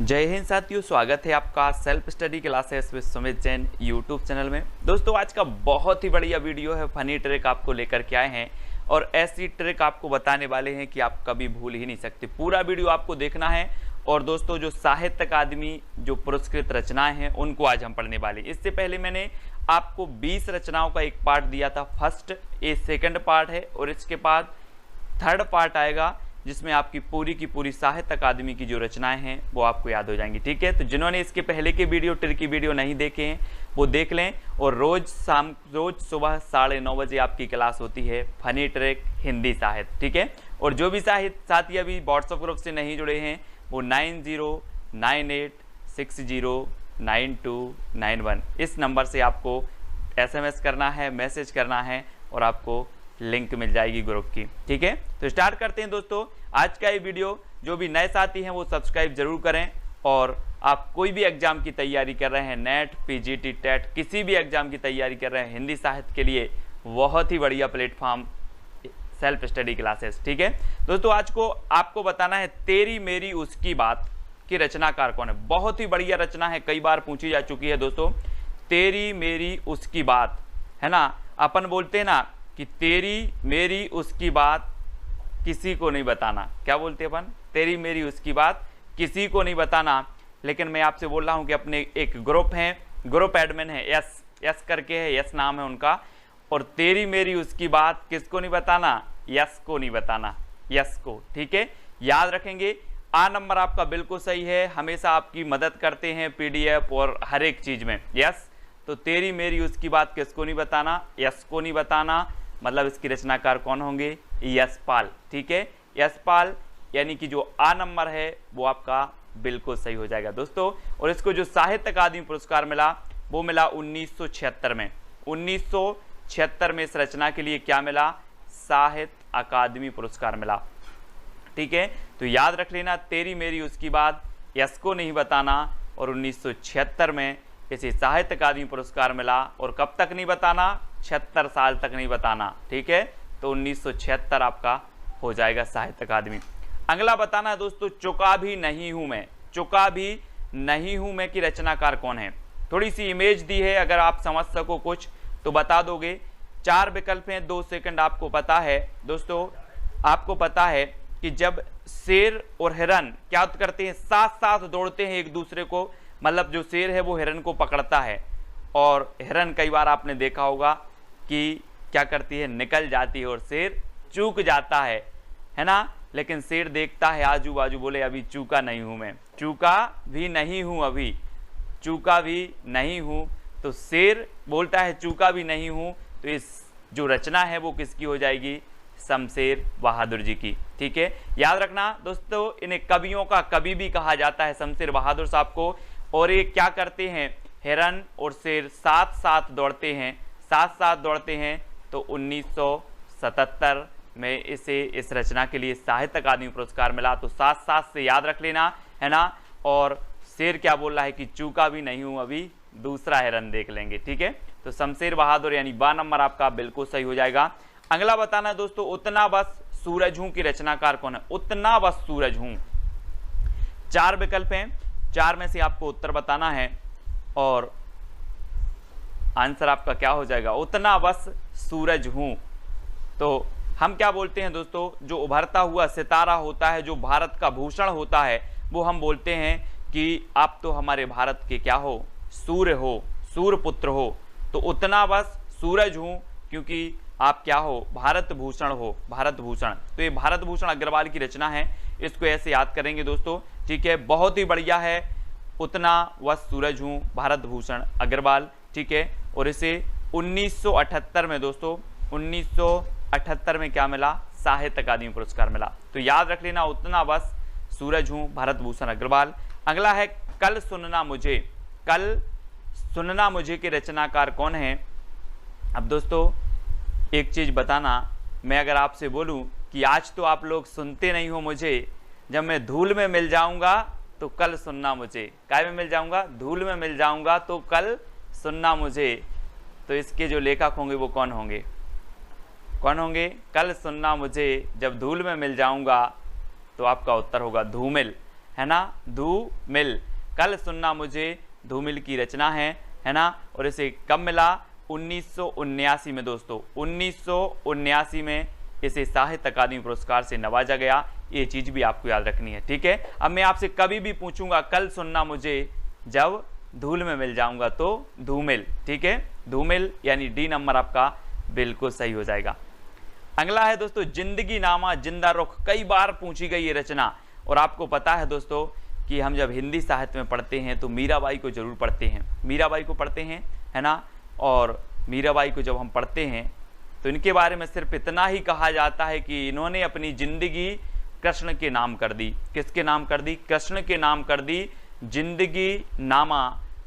जय हिंद साथियों, स्वागत है आपका self study classes with Sumit Jain YouTube channel में। दोस्तों आज का बहुत ही बढ़िया वीडियो है, फनी ट्रिक आपको लेकर के आए हैं और ऐसी ट्रिक आपको बताने वाले हैं कि आप कभी भूल ही नहीं सकते। पूरा वीडियो आपको देखना है। और दोस्तों जो साहित्य अकादमी जो पुरस्कृत रचनाएं हैं उनको आज हम पढ़ने वाले। इससे पहले मैंने आपको 20 रचनाओं का एक पार्ट दिया था। फर्स्ट ये सेकंड पार्ट है और इसके बाद थर्ड पार्ट आएगा जिसमें आपकी पूरी की पूरी साहित्य अकादमी की जो रचनाएं हैं वो आपको याद हो जाएंगी। ठीक है, तो जिन्होंने इसके पहले के वीडियो ट्रिक की वीडियो नहीं देखे हैं वो देख लें। और रोज सुबह 9:30 बजे आपकी क्लास होती है फनी ट्रिक हिंदी साहित्य। ठीक है, और जो भी साथी अभी व्हाट्सएप ग्रुप से नहीं जुड़े हैं वो 9098609291 इस नंबर से आपको SMS करना है, मैसेज करना है और आपको लिंक मिल जाएगी ग्रुप की। ठीक है, तो स्टार्ट करते हैं दोस्तों आज का ये वीडियो। जो भी नए साथी हैं वो सब्सक्राइब जरूर करें। और आप कोई भी एग्जाम की तैयारी कर रहे हैं, नेट, PGT, टेट, किसी भी एग्जाम की तैयारी कर रहे हैं, हिंदी साहित्य के लिए बहुत ही बढ़िया प्लेटफॉर्म सेल्फ स्टडी क्लासेस। ठीक है दोस्तों, आज को आपको बताना है तेरी मेरी उसकी बात की रचनाकार कौन है। बहुत ही बढ़िया रचना है, कई बार पूछी जा चुकी है दोस्तों। तेरी मेरी उसकी बात है ना, अपन बोलते हैं ना कि तेरी मेरी उसकी बात किसी को नहीं बताना। क्या बोलते हैं अपन? तेरी मेरी उसकी बात किसी को नहीं बताना। लेकिन मैं आपसे बोल रहा हूं कि अपने एक ग्रुप है, ग्रुप एडमिन है, यस करके है, यस नाम है उनका। और तेरी मेरी उसकी बात किसको नहीं बताना? यस को नहीं बताना, यस को। ठीक है, याद रखेंगे। आ नंबर आपका बिल्कुल सही है, हमेशा आपकी मदद करते हैं PDF और हर एक चीज में। यस, तो तेरी मेरी उसकी बात किसको नहीं बताना? यस को नहीं बताना। मतलब इसकी रचनाकार कौन होंगे? यशपाल। ठीक है, यशपाल यानी कि जो आ नंबर है वो आपका बिल्कुल सही हो जाएगा दोस्तों। और इसको जो साहित्य अकादमी पुरस्कार मिला वो मिला 1976 में। 1976 में इस रचना के लिए क्या मिला? साहित्य अकादमी पुरस्कार मिला। ठीक है, तो याद रख लेना, तेरी मेरी उसकी बात यस को नहीं बताना। और 1976 में इसे साहित्य अकादमी पुरस्कार मिला। और कब तक नहीं बताना? 76 साल तक नहीं बताना। ठीक है, तो 1976 आपका हो जाएगा साहित्य अकादमी। अगला बताना है दोस्तों, चुका भी नहीं हूं मैं। चुका भी नहीं हूं मैं की रचनाकार कौन है? थोड़ी सी इमेज दी है, अगर आप समझ सको कुछ तो बता दोगे। 4 विकल्प हैं, 2 सेकंड। आपको पता है दोस्तों, आपको पता है कि जब शेर और हिरन क्या करते हैं? साथ साथ दौड़ते हैं एक दूसरे को। मतलब जो शेर है वो हिरन को पकड़ता है और हिरन कई बार आपने देखा होगा कि क्या करती है? निकल जाती है और शेर चूक जाता है ना। लेकिन शेर देखता है आजू बाजू, बोले अभी चूका नहीं हूं मैं, चूका भी नहीं हूं, अभी चूका भी नहीं हूं। तो शेर बोलता है चूका भी नहीं हूं। तो इस जो रचना है वो किसकी हो जाएगी? शमशेर बहादुर जी की। ठीक है, याद रखना दोस्तों, इन्हें कवियों का कवि भी कहा जाता है, शमशेर बहादुर साहब को। और ये क्या करते हैं? हिरन और शेर साथ साथ दौड़ते हैं, साथ साथ दौड़ते हैं। तो 1977 में इसे इस रचना के लिए साहित्य अकादमी पुरस्कार मिला। तो साथ साथ से याद रख लेना है ना। और शेर क्या बोल रहा है कि चूका भी नहीं हूं, अभी दूसरा हिरन देख लेंगे। ठीक है, तो शमशेर बहादुर यानी 12 नंबर आपका बिल्कुल सही हो जाएगा। अगला बताना दोस्तों, उतना बस सूरज हूं की रचनाकार कौन है? उतना बस सूरज हूं। 4 विकल्प हैं, 4 में से आपको उत्तर बताना है और आंसर आपका क्या हो जाएगा? उतना बस सूरज हूं। तो हम क्या बोलते हैं दोस्तों, जो उभरता हुआ सितारा होता है, जो भारत का भूषण होता है, वो हम बोलते हैं कि आप तो हमारे भारत के क्या हो? सूर्य हो, सूर्य पुत्र हो। तो उतना बस सूरज हूं क्योंकि आप क्या हो? भारत भूषण हो, भारत भूषण। तो ये भारत भूषण अग्रवाल की रचना है, इसको ऐसे याद करेंगे दोस्तों। ठीक है, बहुत ही बढ़िया है। उतना बस सूरज हूं, भारत भूषण अग्रवाल। ठीक है, और इसे 1978 में दोस्तों, 1978 में क्या मिला? साहित्य अकादमी पुरस्कार मिला। तो याद रख लेना, उतना बस सूरज हूं, भारत भूषण अग्रवाल। अगला है कल सुनना मुझे। कल सुनना मुझे के रचनाकार कौन है? अब दोस्तों एक चीज बताना, मैं अगर आपसे बोलूं कि आज तो आप लोग सुनते नहीं हो मुझे, जब मैं धूल में मिल जाऊंगा तो कल सुनना मुझे। काय में मिल जाऊंगा? धूल में मिल जाऊंगा तो कल सुनना मुझे। तो इसके जो लेखक होंगे वो कौन होंगे? कौन होंगे? कल सुनना मुझे, जब धूल में मिल जाऊंगा। तो आपका उत्तर होगा धूमिल, है ना, धूमिल। कल सुनना मुझे धूमिल की रचना है ना। और इसे कब मिला? 1979 में दोस्तों, 1979 में इसे साहित्य अकादमी पुरस्कार से नवाजा गया। ये चीज भी आपको याद रखनी है, ठीक है। अब मैं आपसे कभी भी पूछूंगा कल सुनना मुझे जब धूल में मिल जाऊंगा तो धूमिल, ठीक है, धूमिल यानी डी नंबर आपका बिल्कुल सही हो जाएगा। अगला है दोस्तों जिंदगी नामा जिंदा रुख, कई बार पूछी गई ये रचना। और आपको पता है दोस्तों कि हम जब हिंदी साहित्य में पढ़ते हैं तो मीराबाई को जरूर पढ़ते हैं, मीराबाई को पढ़ते हैं, है ना। और मीराबाई को जब हम पढ़ते हैं तो इनके बारे में सिर्फ इतना ही कहा जाता है कि इन्होंने अपनी जिंदगी कृष्ण के नाम कर दी। किसके नाम कर दी? कृष्ण के नाम कर दी। जिंदगी नामा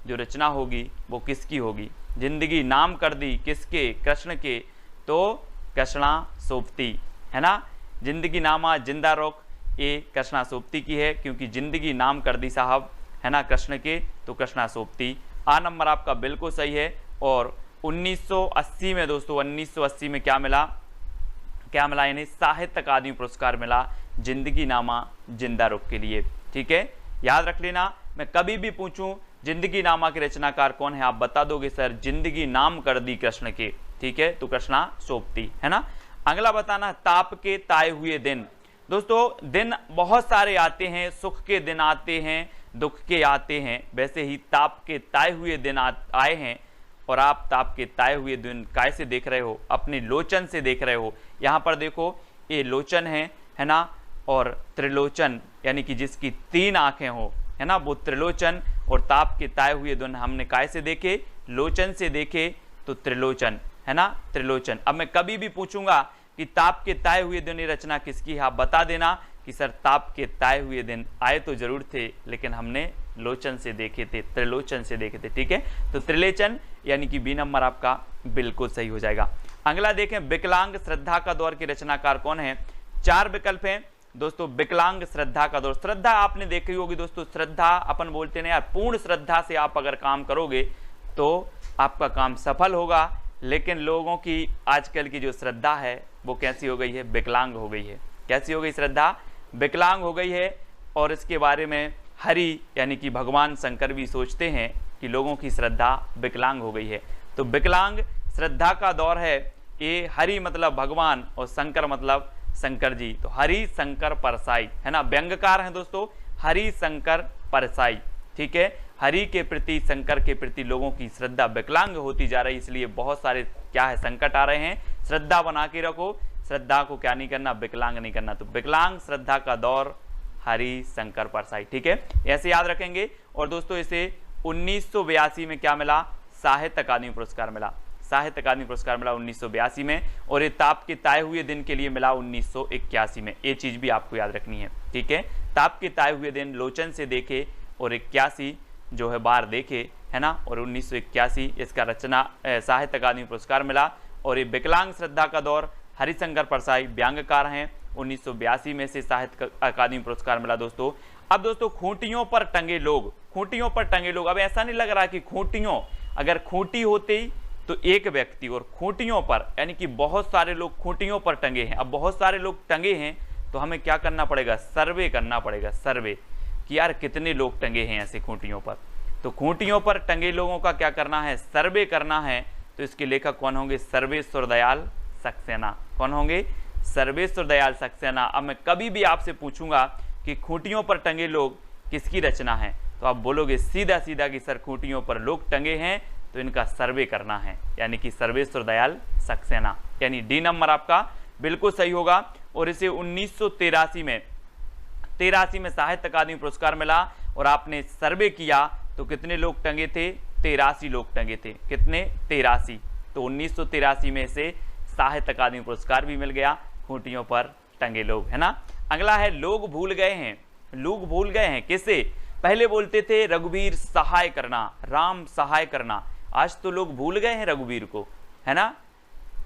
जो रचना होगी वो किसकी होगी? जिंदगी नाम कर दी किसके? कृष्ण के, तो कृष्णा सोपती, है ना। जिंदगी नामा जिंदा रुख ये कृष्णा सोपती की है, क्योंकि जिंदगी नाम कर दी साहब, है ना, कृष्ण के, तो कृष्णा सोपती। आ नंबर आपका बिल्कुल सही है। और 1980 में दोस्तों, 1980 में क्या मिला? क्या मिला इन्हें? साहित्य अकादमी पुरस्कार मिला जिंदगी नामा जिंदा रुख के लिए, ठीक है। याद रख लेना, मैं कभी भी पूछूं जिंदगी नामा के रचनाकार कौन है, आप बता दोगे सर जिंदगी नाम कर दी कृष्ण के, ठीक है, तो कृष्णा सोपती, है ना। अगला बताना ताप के ताए हुए दिन। दोस्तों दिन बहुत सारे आते हैं, सुख के दिन आते हैं, दुख के आते हैं, वैसे ही ताप के ताए हुए दिन आए हैं। और आप ताप के ताए हुए दिन कैसे देख रहे हो? अपने लोचन से देख रहे हो। यहाँ पर देखो ये लोचन है ना, और त्रिलोचन यानी कि जिसकी 3 आंखें हो, है ना, वो त्रिलोचन। और ताप के ताए हुए दिन हमने कैसे देखे? लोचन से देखे, तो त्रिलोचन, है ना, त्रिलोचन। अब मैं कभी भी पूछूंगा कि ताप के ताए हुए दिन ये रचना किसकी है, आप बता देना कि सर ताप के ताए हुए दिन आए तो जरूर थे, लेकिन हमने लोचन से देखे थे, त्रिलोचन से देखे थे, ठीक है। तो त्रिलोचन यानी कि बी नंबर आपका बिल्कुल सही हो जाएगा। अगला देखें विकलांग श्रद्धा का दौर के रचनाकार कौन है? 4 विकल्प हैं दोस्तों। विकलांग श्रद्धा का दौर, श्रद्धा आपने देखी होगी दोस्तों, श्रद्धा अपन बोलते ना यार, पूर्ण श्रद्धा से आप अगर काम करोगे तो आपका काम सफल होगा। लेकिन लोगों की आजकल की जो श्रद्धा है वो कैसी हो गई है? विकलांग हो गई है। कैसी हो गई श्रद्धा? विकलांग हो गई है। और इसके बारे में हरि यानी कि भगवान शंकर भी सोचते हैं कि लोगों की श्रद्धा विकलांग हो गई है। तो विकलांग श्रद्धा का दौर है ये। हरि मतलब भगवान और शंकर मतलब शंकर जी, तो हरि शंकर परसाई, है ना, व्यंग्यकार हैं दोस्तों, हरि शंकर परसाई, ठीक है। हरि के प्रति, शंकर के प्रति लोगों की श्रद्धा विकलांग होती जा रही है, इसलिए बहुत सारे क्या है संकट आ रहे हैं। श्रद्धा बना के रखो, श्रद्धा को क्या नहीं करना? विकलांग नहीं करना। तो विकलांग श्रद्धा का दौर हरि शंकर परसाई, ठीक है, ऐसे याद रखेंगे। और दोस्तों इसे 1982 में क्या मिला? साहित्य अकादमी पुरस्कार मिला। साहित्य अकादमी पुरस्कार मिला 1982 में। और ये ताप के ताए हुए दिन के लिए मिला 1981 में। ये चीज भी आपको याद रखनी है, ठीक है। ताप के ताए हुए दिन लोचन से देखे और 81 जो है बार देखे, है ना। और 1981 इसका रचना साहित्य अकादमी पुरस्कार मिला। और ये विकलांग श्रद्धा का दौर हरिशंकर परसाई व्यंग्यकार हैं, 1982 में से साहित्य अकादमी पुरस्कार मिला दोस्तों। अब दोस्तों खूंटियों पर टंगे लोग, खूंटियों पर टंगे लोग, अब ऐसा नहीं लग रहा कि खूंटियों, अगर खूंटी होती तो एक व्यक्ति, और खूंटियों पर यानी कि बहुत सारे लोग खूंटियों पर टंगे हैं। अब बहुत सारे लोग टंगे हैं तो हमें क्या करना पड़ेगा? सर्वे करना पड़ेगा, सर्वे कि यार कितने लोग टंगे हैं ऐसे खूंटियों पर। तो खूंटियों पर टंगे लोगों का क्या करना है? सर्वे करना है। तो इसके लेखक कौन होंगे? सर्वेश्वर दयाल सक्सेना। कौन होंगे? सर्वेश्वर दयाल सक्सेना। अब मैं कभी भी आपसे पूछूंगा कि खूंटियों पर टंगे लोग किसकी रचना है, तो आप बोलोगे सीधा सीधा कि सर खूंटियों पर लोग टंगे हैं तो इनका सर्वे करना है, यानी कि सर्वेश्वर दयाल सक्सेना, यानी डी नंबर आपका बिल्कुल सही होगा। और इसे 1983 में साहित्य अकादमी पुरस्कार मिला। और आपने सर्वे किया तो कितने लोग टंगे थे? 83 लोग टंगे थे। कितने? 83। तो 1983 में से साहित्य अकादमी पुरस्कार भी मिल गया खूंटियों पर टंगे लोग, है ना। अगला है लोग भूल गए हैं। लोग भूल गए हैं किसे? पहले बोलते थे रघुवीर सहाय करना, राम सहाय करना, आज तो लोग भूल गए हैं रघुवीर को, है ना।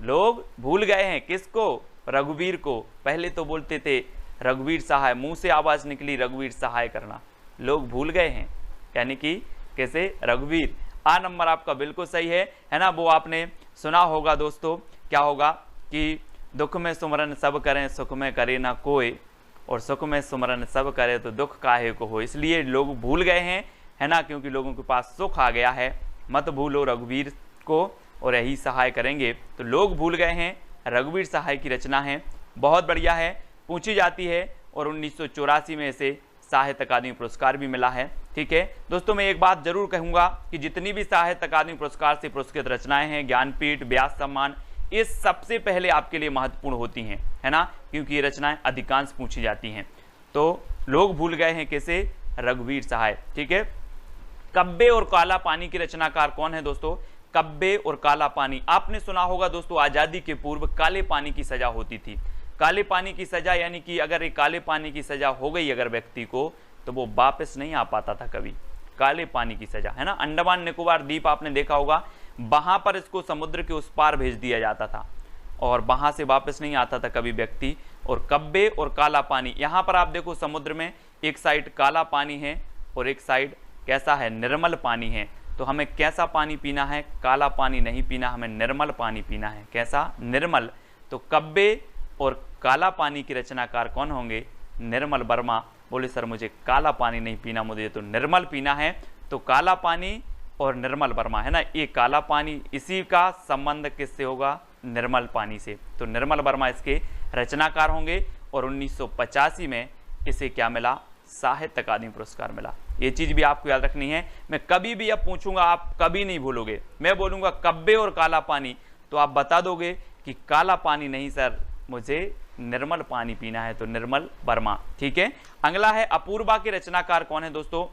लोग भूल गए हैं किसको? रघुवीर को। पहले तो बोलते थे रघुवीर सहाय, मुंह से आवाज निकली रघुवीर सहाय करना, लोग भूल गए हैं, यानी कि कैसे? रघुवीर। आ नंबर आपका बिल्कुल सही है ना। वो आपने सुना होगा दोस्तों, क्या होगा कि दुख में सुमरन सब करें, सुख में करे ना कोई, और सुख में सुमरन सब करे तो दुख काहे को हो। इसलिए लोग भूल गए हैं, है ना, क्योंकि लोगों के पास सुख आ गया है। मत भूलो रघुवीर को और यही सहाय करेंगे, तो लोग भूल गए हैं। रघुवीर सहाय की रचना है, बहुत बढ़िया है, पूछी जाती है और 1984 में इसे साहित्य अकादमी पुरस्कार भी मिला है। ठीक है दोस्तों, मैं एक बात जरूर कहूँगा कि जितनी भी साहित्य अकादमी पुरस्कार से पुरस्कृत रचनाएं हैं, ज्ञानपीठ, व्यास सम्मान, ये सबसे पहले आपके लिए महत्वपूर्ण होती हैं, है ना, क्योंकि ये रचनाएं अधिकांश पूछी जाती हैं। तो लोग भूल गए हैं कैसे, रघुवीर सहाय। ठीक है, कब्बे और काला पानी की रचनाकार कौन है दोस्तों? कब्बे और काला पानी, आपने सुना होगा दोस्तों, आजादी के पूर्व काले पानी की सजा होती थी। काले पानी की सजा यानी कि अगर एक काले पानी की सजा हो गई अगर व्यक्ति को, तो वो वापस नहीं आ पाता था कभी। काले पानी की सजा, है ना, अंडमान निकोबार द्वीप आपने देखा होगा, वहां पर इसको समुद्र के उस पार भेज दिया जाता था और वहां से वापस नहीं आता था कभी व्यक्ति। और कब्बे और काला पानी, यहाँ पर आप देखो समुद्र में एक साइड काला पानी है और एक साइड कैसा है, निर्मल पानी है। तो हमें कैसा पानी पीना है? काला पानी नहीं पीना, हमें निर्मल पानी पीना है। कैसा? निर्मल। तो कब्बे और काला पानी की रचनाकार कौन होंगे? निर्मल वर्मा। बोले सर मुझे काला पानी नहीं पीना, मुझे तो निर्मल पीना है। तो काला पानी और निर्मल वर्मा, है ना, ये काला पानी, इसी का संबंध किससे होगा? निर्मल पानी से। तो निर्मल वर्मा इसके रचनाकार होंगे और 1985 में इसे क्या मिला? साहित्य अकादमी पुरस्कार मिला। ये चीज भी आपको याद रखनी है। मैं कभी भी अब पूछूंगा, आप कभी नहीं भूलोगे। मैं बोलूंगा कब्बे और काला पानी, तो आप बता दोगे कि काला पानी नहीं सर, मुझे निर्मल पानी पीना है, तो निर्मल वर्मा। ठीक है, अगला है अपूर्वा के रचनाकार कौन है दोस्तों?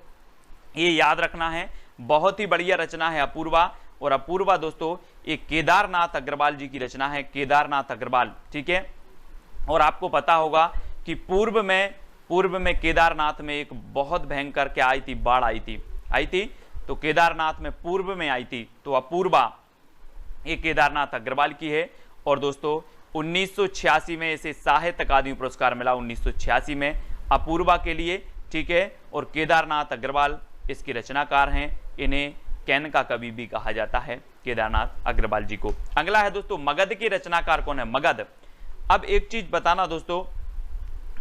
ये याद रखना है, बहुत ही बढ़िया रचना है अपूर्वा। और अपूर्वा दोस्तों एक केदारनाथ अग्रवाल जी की रचना है, केदारनाथ अग्रवाल। ठीक है, और आपको पता होगा कि पूर्व में केदारनाथ में एक बहुत भयंकर क्या आई थी? बाढ़ आई थी। तो केदारनाथ में पूर्व में आई थी। तो अपूर्वा ये केदारनाथ अग्रवाल की है। और दोस्तों 1986 में इसे साहित्य अकादमी पुरस्कार मिला, 1986 में अपूर्वा के लिए। ठीक है, और केदारनाथ अग्रवाल इसके रचनाकार हैं। इन्हें कैन का कवि भी कहा जाता है, केदारनाथ अग्रवाल जी को। अगला है दोस्तों मगध के रचनाकार कौन है? मगध। अब एक चीज बताना दोस्तों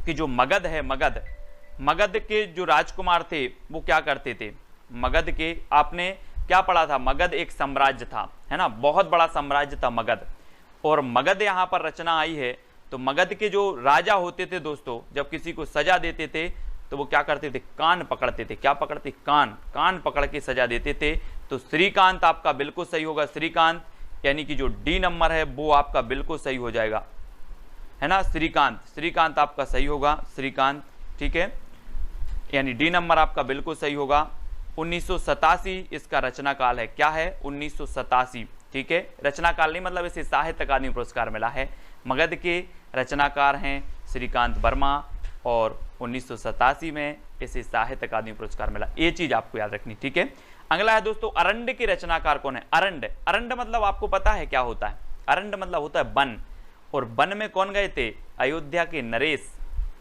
कि जो मगध है, मगध के जो राजकुमार थे वो क्या करते थे? मगध के आपने क्या पढ़ा था? मगध एक साम्राज्य था, है ना, बहुत बड़ा साम्राज्य था मगध। और मगध यहाँ पर रचना आई है। तो मगध के जो राजा होते थे दोस्तों, जब किसी को सजा देते थे तो वो क्या करते थे? कान पकड़ते थे। क्या पकड़ते? कान पकड़ के सजा देते थे। तो श्रीकांत आपका बिल्कुल सही होगा। श्रीकांत यानी कि जो डी नंबर है वो आपका बिल्कुल सही हो जाएगा, है ना, श्रीकांत आपका सही होगा, श्रीकांत। ठीक है, यानी डी नंबर आपका बिल्कुल सही होगा। 1987 इसका रचना काल है। क्या है? 1987। ठीक है, रचना काल नहीं मतलब इसे साहित्य अकादमी पुरस्कार मिला है। मगध के रचनाकार हैं श्रीकांत वर्मा और 1987 में इसे साहित्य अकादमी पुरस्कार मिला। ये चीज आपको याद रखनी। ठीक है, अगला है दोस्तों अरंड के रचनाकार कौन है? अरंड मतलब आपको पता है क्या होता है? अरंड मतलब होता है वन। और वन में कौन गए थे? अयोध्या के नरेश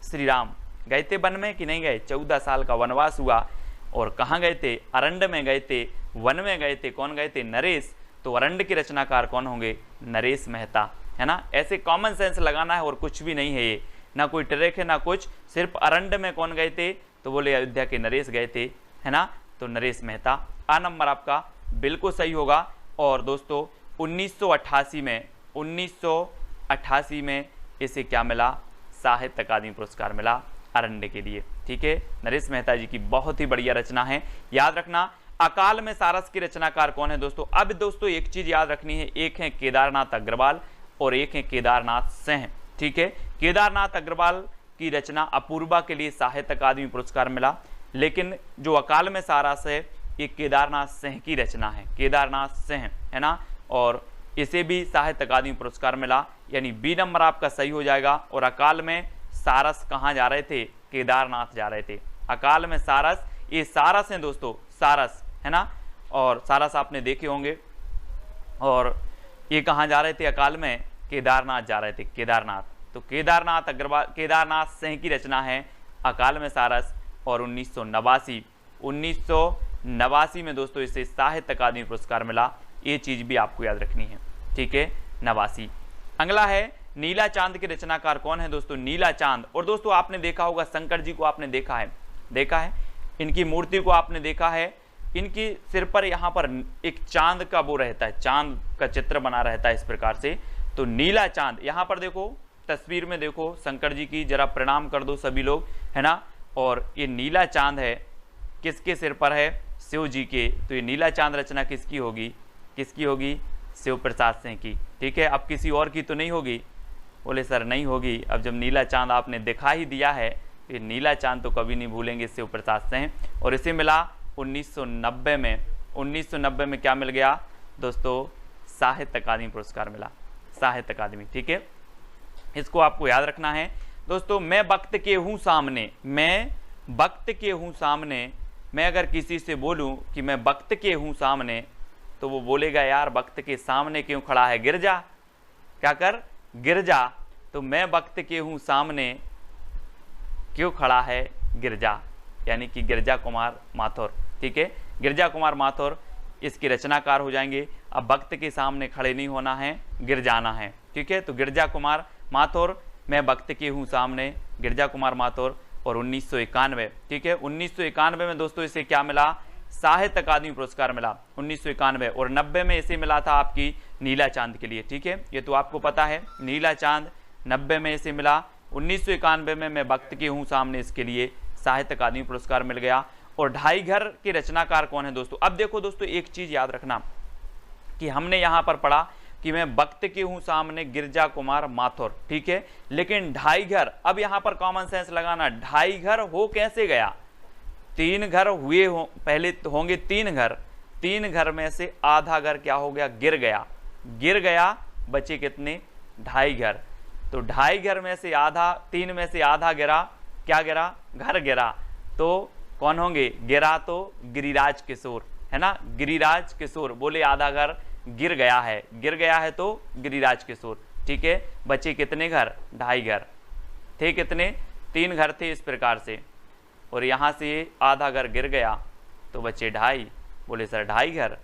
श्री राम गए थे वन में कि नहीं गए? 14 साल का वनवास हुआ और कहाँ गए थे? अरंड में गए थे, वन में गए थे। कौन गए थे? नरेश। तो अरंड के रचनाकार कौन होंगे? नरेश मेहता, है ना। ऐसे कॉमन सेंस लगाना है और कुछ भी नहीं है ये, ना कोई ट्रैक है ना कुछ, सिर्फ अरंड में कौन गए थे? तो बोले अयोध्या के नरेश गए थे, है ना, तो नरेश मेहता। आ नंबर आपका बिल्कुल सही होगा। और दोस्तों 1988 में इसे क्या मिला? साहित्य अकादमी पुरस्कार मिला अरंड के लिए। ठीक है, नरेश मेहता जी की बहुत ही बढ़िया रचना है, याद रखना। अकाल में सारस की रचनाकार कौन है दोस्तों? अब दोस्तों एक चीज याद रखनी है, एक है केदारनाथ अग्रवाल और एक है केदारनाथ सिंह। ठीक है, केदारनाथ अग्रवाल की रचना अपूर्वा के लिए साहित्य अकादमी पुरस्कार मिला, लेकिन जो अकाल में सारस है ये केदारनाथ सिंह की रचना है, केदारनाथ सिंह, है ना। और इसे भी साहित्य अकादमी पुरस्कार मिला, यानी बी नंबर आपका सही हो जाएगा। और अकाल में सारस कहाँ जा रहे थे? केदारनाथ जा रहे थे। अकाल में सारस, ये सारस हैं दोस्तों, सारस, है ना। और सारस आपने देखे होंगे। और ये कहाँ जा रहे थे अकाल में? केदारनाथ जा रहे थे, केदारनाथ। तो केदारनाथ अग्रवाल, केदारनाथ सिंह की रचना है अकाल में सारस। और 1989 में दोस्तों इसे साहित्य अकादमी पुरस्कार मिला। ये चीज भी आपको याद रखनी है। ठीक है, 89। अगला है नीला चांद के रचनाकार कौन है दोस्तों? नीला चांद। और दोस्तों आपने देखा होगा शंकर जी को आपने देखा है, इनकी मूर्ति को आपने देखा है, इनकी सिर पर यहाँ पर एक चांद का वो रहता है, चांद का चित्र बना रहता है इस प्रकार से। तो नीला चांद, यहाँ पर देखो तस्वीर में देखो शंकर जी की, जरा प्रणाम कर दो सभी लोग, है ना। और ये नीला चांद है, किसके सिर पर है? शिव जी के। तो ये नीला चांद रचना किसकी होगी? शिव प्रसाद सिंह की। ठीक है, अब किसी और की तो नहीं होगी? बोले सर नहीं होगी। अब जब नीला चांद आपने दिखा ही दिया है, ये नीला चांद तो कभी नहीं भूलेंगे शिव प्रसाद सिंह। और इसे मिला 1990 में। 1990 में क्या मिल गया दोस्तों? साहित्य अकादमी पुरस्कार मिला, साहित्य अकादमी। ठीक है, इसको आपको याद रखना है दोस्तों। मैं वक्त के हूँ सामने, मैं अगर किसी से बोलूं कि मैं वक्त के हूँ सामने, तो वो बोलेगा यार वक्त के सामने क्यों खड़ा है, गिर जा, क्या कर, गिर जा। तो मैं वक्त के हूँ सामने क्यों खड़ा है, गिर जा, यानी कि गिरजा कुमार माथुर। ठीक है, गिरजा कुमार माथुर इसके रचनाकार हो जाएंगे। अब वक्त के सामने खड़े नहीं होना है, गिर जाना है। ठीक है, तो गिरजा कुमार माथुर, मैं वक्त के हूँ सामने, गिरजा कुमार माथुर। और 1991, ठीक है, 1991 में दोस्तों इसे क्या मिला? साहित्य अकादमी पुरस्कार मिला 1991। और 90 में इसे मिला था आपकी नीला चांद के लिए। ठीक है, ये तो आपको पता है, नीला चांद 90 में इसे मिला। 1991 में मैं वक्त के हूँ सामने, इसके लिए साहित्य अकादमी पुरस्कार मिल गया। और ढाई घर के रचनाकार कौन है दोस्तों? अब देखो दोस्तों एक चीज याद रखना कि हमने यहाँ पर पढ़ा कि मैं वक्त के हूँ सामने, गिरजा कुमार माथुर। ठीक है, लेकिन ढाई घर, अब यहाँ पर कॉमन सेंस लगाना, ढाई घर हो कैसे गया? 3 घर हुए हो, पहले तो होंगे 3 घर, 3 घर में से आधा घर क्या हो गया? गिर गया, बचे कितने? ढाई घर। तो ढाई घर में से आधा, 3 में से आधा गिरा, क्या गिरा? घर गिरा। तो कौन होंगे? गिरा तो गिरिराज किशोर, है ना, गिरिराज किशोर। बोले आधा घर गिर गया है तो गिरिराज किशोर। ठीक है, बचे कितने घर? ढाई घर। थे कितने? 3 घर थे इस प्रकार से, और यहाँ से आधा घर गिर गया तो बचे ढाई। बोले सर ढाई घर,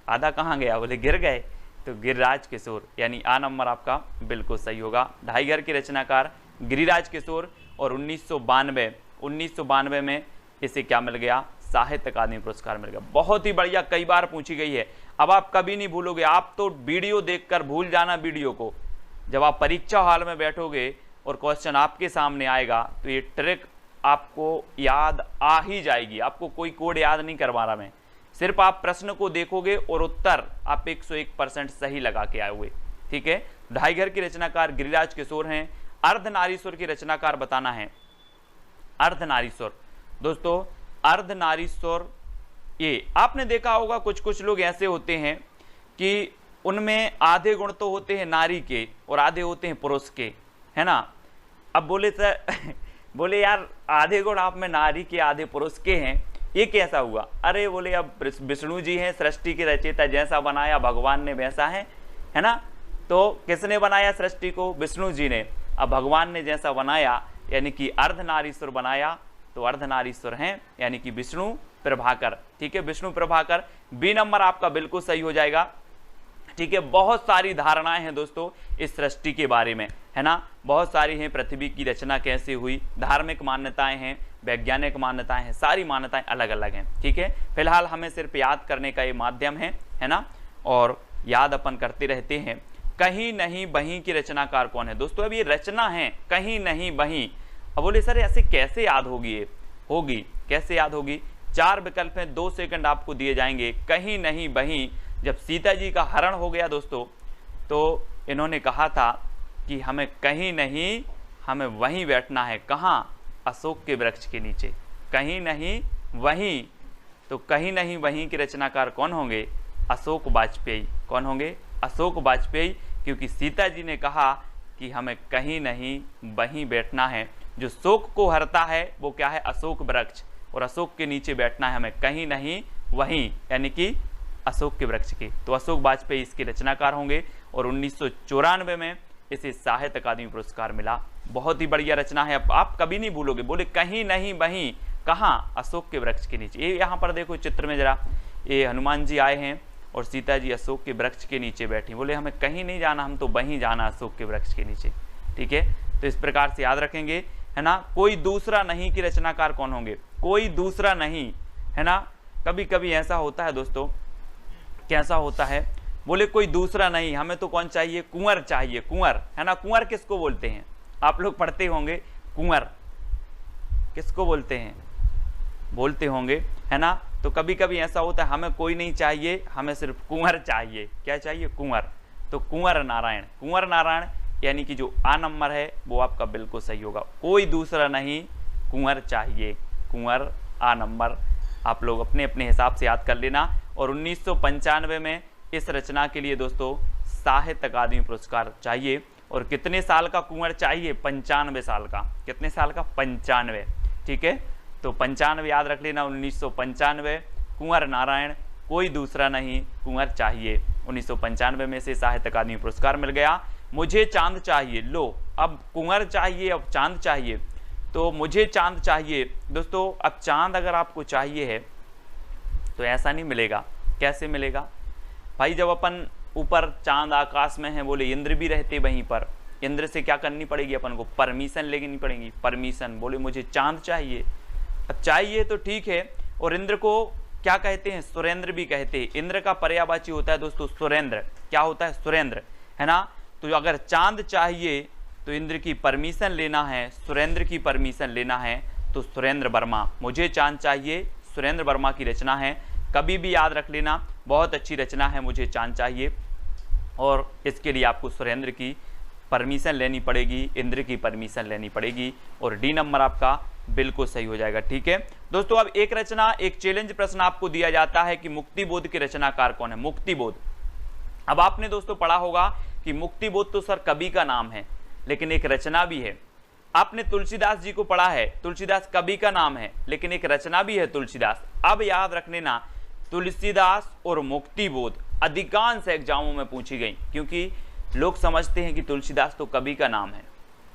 आधा कहाँ गया? बोले गिर गए। तो गिरिराज किशोर, यानी आ नंबर आपका बिल्कुल सही होगा। ढाई घर के रचनाकार गिरिराज किशोर। और 1992 में इसे क्या मिल गया? साहित्य अकादमी पुरस्कार मिल गया। बहुत ही बढ़िया, कई बार पूछी गई है। अब आप कभी नहीं भूलोगे, आप तो वीडियो देखकर भूल जाना वीडियो को। जब आप परीक्षा हॉल में बैठोगे और क्वेश्चन आपके सामने आएगा तो ये ट्रिक आपको याद आ ही जाएगी। आपको कोई कोड याद नहीं करवा रहा मैं, सिर्फ आप प्रश्न को देखोगे और उत्तर आप 101% सही लगा के आए हुए। ठीक है, ढाई घर के रचनाकार गिरिराज किशोर हैं। अर्धनारीश्वर की रचनाकार बताना है। अर्धनारीश्वर दोस्तों, अर्धनारीश्वर, ये आपने देखा होगा कुछ लोग ऐसे होते हैं कि उनमें आधे गुण तो होते हैं नारी के और आधे होते हैं पुरुष के, है ना। अब बोले सर बोले यार आधे गुण आप में नारी के आधे पुरुष के हैं, ये कैसा हुआ? अरे बोले अब विष्णु जी हैं सृष्टि के रचयिता, जैसा बनाया भगवान ने वैसा है ना। तो किसने बनाया सृष्टि को? विष्णु जी ने। अब भगवान ने जैसा बनाया यानी कि अर्धनारीश्वर बनाया, तो अर्धनारीश्वर हैं यानी कि विष्णु प्रभाकर। ठीक है, विष्णु प्रभाकर। बी नंबर आपका बिल्कुल सही हो जाएगा। ठीक है, बहुत सारी धारणाएं हैं दोस्तों इस सृष्टि के बारे में, है ना, बहुत सारी हैं। पृथ्वी की रचना कैसे हुई, धार्मिक मान्यताएं हैं, वैज्ञानिक मान्यताएं हैं, सारी मान्यताएं अलग अलग हैं। ठीक है, फिलहाल हमें सिर्फ याद करने का ये माध्यम है ना, और याद अपन करते रहते हैं। कहीं नहीं बहीं की रचनाकार कौन है दोस्तों? अब ये रचना है कहीं नहीं बहीं। अब बोले सर ऐसे कैसे याद होगी? ये होगी कैसे याद होगी? 4 विकल्प हैं, 2 सेकंड आपको दिए जाएंगे। कहीं नहीं बहीं, जब सीता जी का हरण हो गया दोस्तों, तो इन्होंने कहा था कि हमें कहीं नहीं, हमें वहीं बैठना है। कहाँ? अशोक के वृक्ष के नीचे। कहीं नहीं वहीं, तो कहीं नहीं वहीं के रचनाकार कौन होंगे? अशोक वाजपेयी। कौन होंगे? अशोक वाजपेयी, क्योंकि सीता जी ने कहा कि हमें कहीं नहीं वहीं बैठना है। जो शोक को हरता है वो क्या है? अशोक वृक्ष, और अशोक के नीचे बैठना है हमें कहीं नहीं वहीं, यानी कि अशोक के वृक्ष के। तो अशोक वाजपेयी इसके रचनाकार होंगे। और 1994 में इसे साहित्य अकादमी पुरस्कार मिला। बहुत ही बढ़िया रचना है, आप कभी नहीं भूलोगे। बोले कहीं नहीं वहीं, कहाँ? अशोक के वृक्ष के नीचे। ये यहाँ पर देखो चित्र में जरा, ये हनुमान जी आए हैं और सीता जी अशोक के वृक्ष के नीचे बैठी। बोले हमें कहीं नहीं जाना, हम तो वहीं जाना अशोक के वृक्ष के नीचे। ठीक है, तो इस प्रकार से याद रखेंगे, है ना। कोई दूसरा नहीं कि रचनाकार कौन होंगे, कोई दूसरा नहीं, है ना। कभी कभी ऐसा होता है दोस्तों, कैसा होता है, बोले कोई दूसरा नहीं, हमें तो कौन चाहिए, कुंवर चाहिए, कुंवर, है ना। कुंवर किसको बोलते हैं, आप लोग पढ़ते होंगे, कुंवर किसको बोलते हैं, बोलते होंगे, है ना। तो कभी कभी ऐसा होता है, हमें कोई नहीं चाहिए, हमें सिर्फ कुंवर चाहिए। क्या चाहिए, कुंवर। तो कुंवर नारायण, कुंवर नारायण, यानी कि जो आ नंबर है वो आपका बिल्कुल सही होगा। कोई दूसरा नहीं, कुंवर चाहिए, कुंवर आ नंबर। आप लोग अपने अपने हिसाब से याद कर लेना। और 1995 में इस रचना के लिए दोस्तों साहित्य अकादमी पुरस्कार चाहिए। और कितने साल का कुंवर चाहिए, 95 साल का। कितने साल का, 95। ठीक है, तो 95 याद रख लेना, 1995, कुंवर नारायण, कोई दूसरा नहीं, कुंवर चाहिए। 1995 में से साहित्य अकादमी पुरस्कार मिल गया। मुझे चांद चाहिए, लो अब कुंवर चाहिए, अब चांद चाहिए, तो मुझे चांद चाहिए। दोस्तों अब चांद अगर आपको चाहिए है तो ऐसा नहीं मिलेगा। कैसे मिलेगा भाई, जब अपन ऊपर चांद आकाश में है, बोले इंद्र भी रहते वहीं पर, इंद्र से क्या करनी पड़ेगी, अपन को परमिशन लेनी पड़ेगी, परमिशन। बोले मुझे चांद चाहिए, अब चाहिए तो ठीक है। और इंद्र को क्या कहते हैं, सुरेंद्र भी कहते हैं। इंद्र का पर्यायवाची होता है दोस्तों सुरेंद्र। क्या होता है, सुरेंद्र, है ना। तो अगर चांद चाहिए तो इंद्र की परमिशन लेना है, सुरेंद्र की परमिशन लेना है, तो सुरेंद्र वर्मा, मुझे चांद चाहिए, सुरेंद्र वर्मा की रचना है। कभी भी याद रख लेना, बहुत अच्छी रचना है, मुझे चांद चाहिए। और इसके लिए आपको सुरेंद्र की परमिशन लेनी पड़ेगी, इंद्र की परमिशन लेनी पड़ेगी। और डी नंबर आपका बिल्कुल सही हो जाएगा। ठीक है दोस्तों, अब एक रचना, एक चैलेंज प्रश्न आपको दिया जाता है कि मुक्तिबोध के रचनाकार कौन है। मुक्तिबोध, अब आपने दोस्तों पढ़ा होगा कि मुक्तिबोध तो सर कवि का नाम है, लेकिन एक रचना भी है। आपने तुलसीदास जी को पढ़ा है, तुलसीदास कवि का नाम है, लेकिन एक रचना भी है तुलसीदास। अब याद रख लेना, तुलसीदास और मुक्तिबोध अधिकांश एग्जामों में पूछी गई, क्योंकि लोग समझते हैं कि तुलसीदास तो कवि का नाम है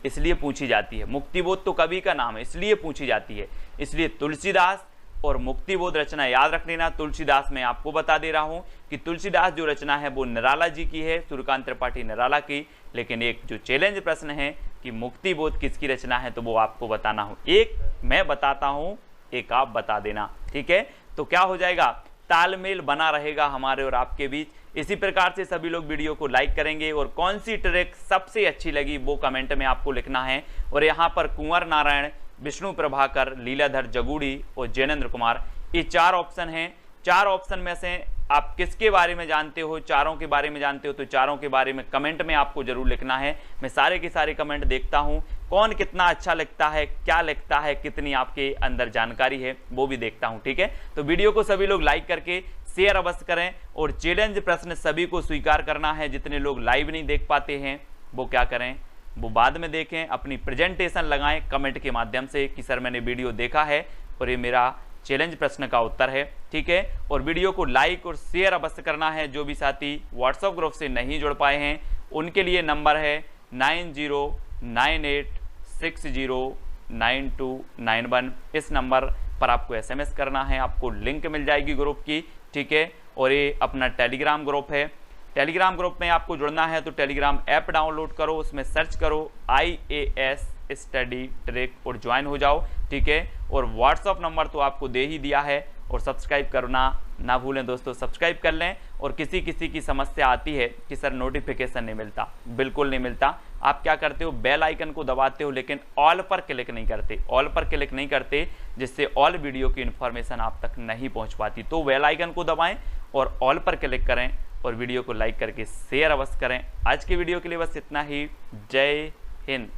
इसलिए पूछी जाती है, मुक्तिबोध तो कवि का नाम है इसलिए पूछी जाती है। इसलिए तुलसीदास और मुक्तिबोध रचना याद रख लेना। तुलसीदास मैं आपको बता दे रहा हूं कि तुलसीदास जो रचना है वो निराला जी की है, सूर्यकांत त्रिपाठी निराला की। लेकिन एक जो चैलेंज प्रश्न है कि मुक्तिबोध किसकी रचना है, तो वो आपको बताना हो। एक मैं बताता हूं, एक आप बता देना। ठीक है, तो क्या हो जाएगा, तालमेल बना रहेगा हमारे और आपके बीच। इसी प्रकार से सभी लोग वीडियो को लाइक करेंगे और कौन सी ट्रैक सबसे अच्छी लगी वो कमेंट में आपको लिखना है। और यहाँ पर कुंवर नारायण, विष्णु प्रभाकर, लीलाधर जगूड़ी और जैनेन्द्र कुमार, ये 4 ऑप्शन हैं। 4 ऑप्शन में से आप किसके बारे में जानते हो, चारों के बारे में जानते हो, तो चारों के बारे में कमेंट में आपको जरूर लिखना है। मैं सारे के सारे कमेंट देखता हूं, कौन कितना अच्छा लिखता है, क्या लिखता है, कितनी आपके अंदर जानकारी है, वो भी देखता हूं। ठीक है, तो वीडियो को सभी लोग लाइक करके शेयर अवश्य करें। और चैलेंज प्रश्न सभी को स्वीकार करना है। जितने लोग लाइव नहीं देख पाते हैं वो क्या करें, वो बाद में देखें, अपनी प्रेजेंटेशन लगाएं कमेंट के माध्यम से कि सर मैंने वीडियो देखा है और ये मेरा चैलेंज प्रश्न का उत्तर है। ठीक है, और वीडियो को लाइक और शेयर अवश्य करना है। जो भी साथी व्हाट्सएप ग्रुप से नहीं जुड़ पाए हैं उनके लिए नंबर है 9098609291। इस नंबर पर आपको SMS करना है, आपको लिंक मिल जाएगी ग्रुप की। ठीक है, और ये अपना टेलीग्राम ग्रुप है। टेलीग्राम ग्रुप में आपको जुड़ना है तो टेलीग्राम ऐप डाउनलोड करो, उसमें सर्च करो IAS स्टडी ट्रैक और ज्वाइन हो जाओ। ठीक है, और व्हाट्सअप नंबर तो आपको दे ही दिया है। और सब्सक्राइब करना ना भूलें दोस्तों, सब्सक्राइब कर लें। और किसी की समस्या आती है कि सर नोटिफिकेशन नहीं मिलता, बिल्कुल नहीं मिलता। आप क्या करते हो, बेल आइकन को दबाते हो लेकिन ऑल पर क्लिक नहीं करते, ऑल पर क्लिक नहीं करते, जिससे ऑल वीडियो की इन्फॉर्मेशन आप तक नहीं पहुंच पाती। तो बेल आइकन को दबाएं और ऑल पर क्लिक करें और वीडियो को लाइक करके शेयर अवश्य करें। आज की वीडियो के लिए बस इतना ही। जय हिंद।